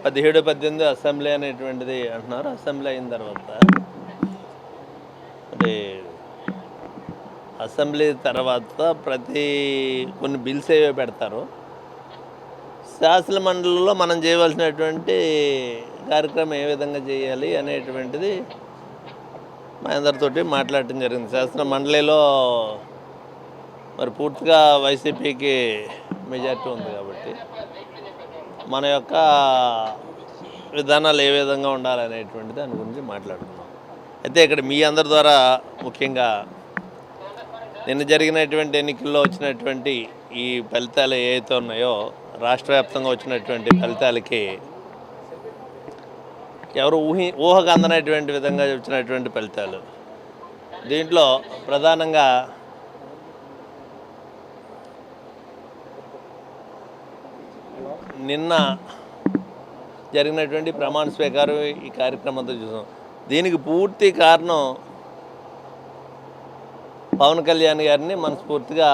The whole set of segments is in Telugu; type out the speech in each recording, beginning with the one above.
17, 18 అసెంబ్లీ అనేటువంటిది అంటున్నారు. అసెంబ్లీ అయిన తర్వాత మరి అసెంబ్లీ తర్వాత కొన్ని బిల్స్ ఏవో పెడతారు. శాసన మండలిలో మనం చేయవలసినటువంటి కార్యక్రమం ఏ విధంగా చేయాలి అనేటువంటిది మా అందరితోటి మాట్లాడటం జరిగింది. శాసన మండలిలో మరి పూర్తిగా వైసీపీకి మెజారిటీ ఉంది కాబట్టి మన యొక్క విధానాలు ఏ విధంగా ఉండాలనేటువంటి దాని గురించి మాట్లాడుతున్నాం. అయితే ఇక్కడ మీ అందరి ద్వారా ముఖ్యంగా నిన్న జరిగినటువంటి ఎన్నికల్లో వచ్చినటువంటి ఈ ఫలితాలు ఏవైతే ఉన్నాయో రాష్ట్ర వ్యాప్తంగా వచ్చినటువంటి ఫలితాలకి ఎవరు ఊహకు అందనటువంటి విధంగా వచ్చినటువంటి ఫలితాలు. దీంట్లో ప్రధానంగా నిన్న జరిగినటువంటి ప్రమాణ స్వీకారం ఈ కార్యక్రమంతో చూసాం. దీనికి పూర్తి కారణం పవన్ కళ్యాణ్ గారిని మనస్ఫూర్తిగా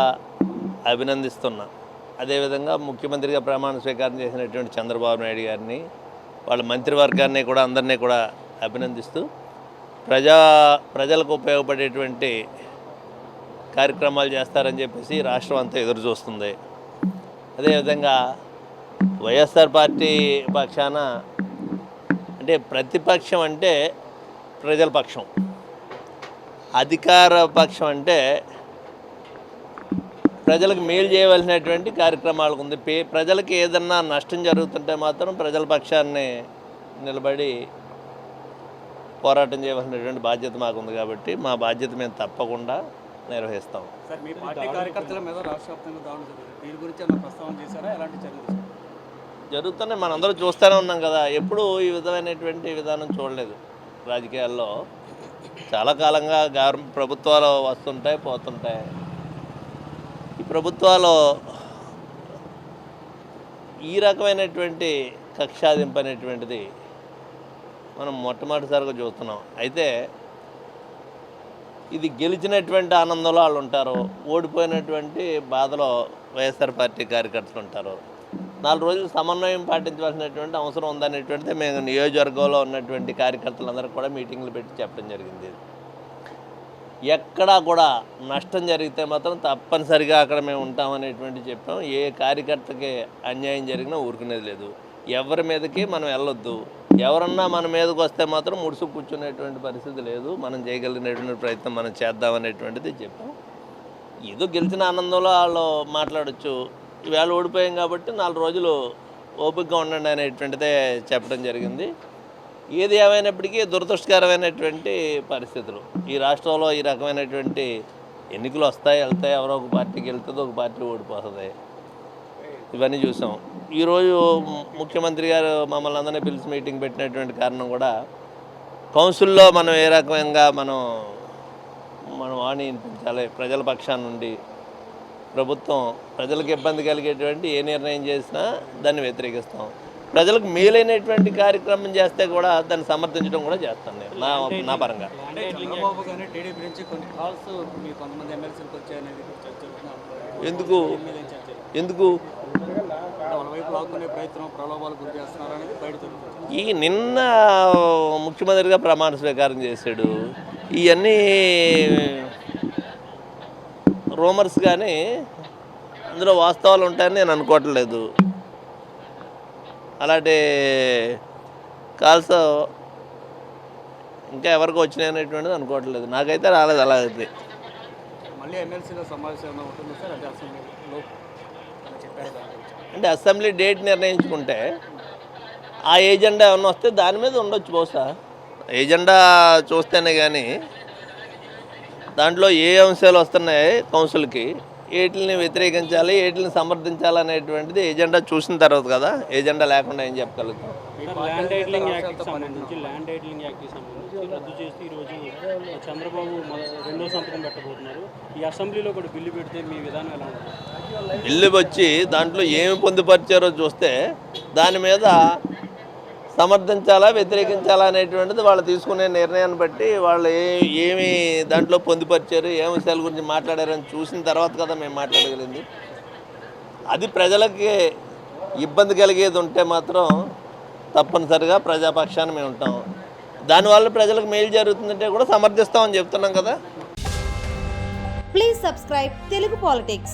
అభినందిస్తున్నా. అదేవిధంగా ముఖ్యమంత్రిగా ప్రమాణ స్వీకారం చేసినటువంటి చంద్రబాబు నాయుడు గారిని, వాళ్ళ మంత్రివర్గాన్ని కూడా అందరినీ కూడా అభినందిస్తూ ప్రజలకు ఉపయోగపడేటువంటి కార్యక్రమాలు చేస్తారని చెప్పేసి రాష్ట్రం అంతా ఎదురు చూస్తుంది. అదేవిధంగా వైఎస్ఆర్ పార్టీ పక్షాన అంటే ప్రతిపక్షం అంటే ప్రజల పక్షం, అధికార పక్షం అంటే ప్రజలకు మేలు చేయవలసినటువంటి కార్యక్రమాలకు ఉంది. ప్రజలకు ఏదన్నా నష్టం జరుగుతుంటే మాత్రం ప్రజల పక్షాన్ని నిలబడి పోరాటం చేయవలసినటువంటి బాధ్యత మాకు ఉంది. కాబట్టి మా బాధ్యత మేము తప్పకుండా నిర్వహిస్తాం. సార్, మీ పార్టీ కార్యకర్తల మీద రాష్ట్ర వ్యాప్తంగా దాడులు జరుగుతుంది. దీని గురించి ప్రస్తావన చేశారా? ఎలాంటి చర్యలు జరుగుతున్నాయి? మనందరూ చూస్తూనే ఉన్నాం కదా. ఎప్పుడూ ఈ విధమైనటువంటి విధానం చూడలేదు రాజకీయాల్లో. చాలా కాలంగా ప్రభుత్వాలు వస్తుంటాయి, పోతుంటాయి. ఈ ప్రభుత్వాలు ఈ రకమైనటువంటి కక్షాదింపు అనేటువంటిది మనం మొట్టమొదటిసారిగా చూస్తున్నాం. అయితే ఇది గెలిచినటువంటి ఆనందంలో వాళ్ళు ఉంటారు, ఓడిపోయినటువంటి బాధలో వైఎస్ఆర్ పార్టీ కార్యకర్తలు ఉంటారు. 4 రోజులు సమన్వయం పాటించవలసినటువంటి అవసరం ఉందనేటువంటిది మేము నియోజకవర్గంలో ఉన్నటువంటి కార్యకర్తలందరికీ కూడా మీటింగ్లు పెట్టి చెప్పడం జరిగింది. ఎక్కడా కూడా నష్టం జరిగితే మాత్రం తప్పనిసరిగా అక్కడ మేము ఉంటామనేటువంటి చెప్పాం. ఏ కార్యకర్తకి అన్యాయం జరిగినా ఊరుకునేది లేదు. ఎవరి మీదకి మనం వెళ్ళొద్దు. ఎవరన్నా మన మీదకి వస్తే మాత్రం ముడుసు కూర్చునేటువంటి పరిస్థితి లేదు. మనం చేయగలిగినటువంటి ప్రయత్నం మనం చేద్దామనేటువంటిది చెప్పాం. ఏదో గెలిచిన ఆనందంలో వాళ్ళు మాట్లాడచ్చు. ఈవేళ ఓడిపోయాం కాబట్టి 4 రోజులు ఓపికగా ఉండండి అనేటువంటిదే చెప్పడం జరిగింది. ఏది ఏమైనప్పటికీ దురదృష్టకరమైనటువంటి పరిస్థితులు. ఈ రాష్ట్రంలో ఈ రకమైనటువంటి ఎన్నికలు వస్తాయి, వెళ్తాయి. ఎవరో ఒక పార్టీకి వెళ్తుంది, ఒక పార్టీ ఓడిపోతుంది. ఇవన్నీ చూసాం. ఈరోజు ముఖ్యమంత్రి గారు మమ్మల్ని అందరినీ పిలిచి మీటింగ్ పెట్టినటువంటి కారణం కూడా కౌన్సిల్లో మనం ఏ రకంగా మనం వాణి వినిపించాలి. ప్రజల పక్షాన్ని నుండి ప్రభుత్వం ప్రజలకు ఇబ్బంది కలిగేటువంటి ఏ నిర్ణయం చేసినా దాన్ని వ్యతిరేకిస్తాం. ప్రజలకు మేలైనటువంటి కార్యక్రమం చేస్తే కూడా దాన్ని సమర్థించడం కూడా చేస్తాను నేను నా పరంగా. ఎందుకు ఈ నిన్న ముఖ్యమంత్రిగా ప్రమాణ స్వీకారం చేశాడు. ఇవన్నీ రూమర్స్ కానీ అందులో వాస్తవాలు ఉంటాయని నేను అనుకోవట్లేదు. అలాంటి కాల్స్ ఇంకా ఎవరికి వచ్చినాయి అనేటువంటిది అనుకోవట్లేదు. నాకైతే రాలేదు. అలాగైతే అంటే అసెంబ్లీ డేట్ నిర్ణయించుకుంటే ఆ ఏజెండా ఏమన్నా వస్తే దాని మీద ఉండొచ్చు. బహుశా ఏజెండా చూస్తేనే కానీ దాంట్లో ఏ అంశాలు వస్తున్నాయి కౌన్సిల్కి, ఏటిని వ్యతిరేకించాలి, ఏటిని సమర్థించాలి అనేటువంటిది ఏజెండా చూసిన తర్వాత కదా. ఏజెండా లేకుండా ఏం చెప్పగలుగుతాం? ల్యాండ్ టైటిలింగ్ యాక్ట్కి సంబంధించి రద్దు చేసి ఈరోజు చంద్రబాబు 2వ సంతకం పెట్టబోతున్నారు. ఈ అసెంబ్లీలో కూడా బిల్లు పెడితే మీ విధానం ఎలా ఉంటుంది? బిల్లు వచ్చి దాంట్లో ఏమి పొందుపరిచారో చూస్తే దాని మీద సమర్థించాలా, వ్యతిరేకించాలా అనేటువంటిది వాళ్ళు తీసుకునే నిర్ణయాన్ని బట్టి వాళ్ళు ఏమి దాంట్లో పొందుపరిచారు, ఏ అంశాల గురించి మాట్లాడారని చూసిన తర్వాత కదా మేము మాట్లాడగలిగింది. అది ప్రజలకి ఇబ్బంది కలిగేది ఉంటే మాత్రం తప్పనిసరిగా ప్రజాపక్షాన్ని మేము ఉంటాం. దానివల్ల ప్రజలకు మేలు జరుగుతుందంటే కూడా సమర్థిస్తామని చెప్తున్నాం కదా. Please subscribe Telugu Politics.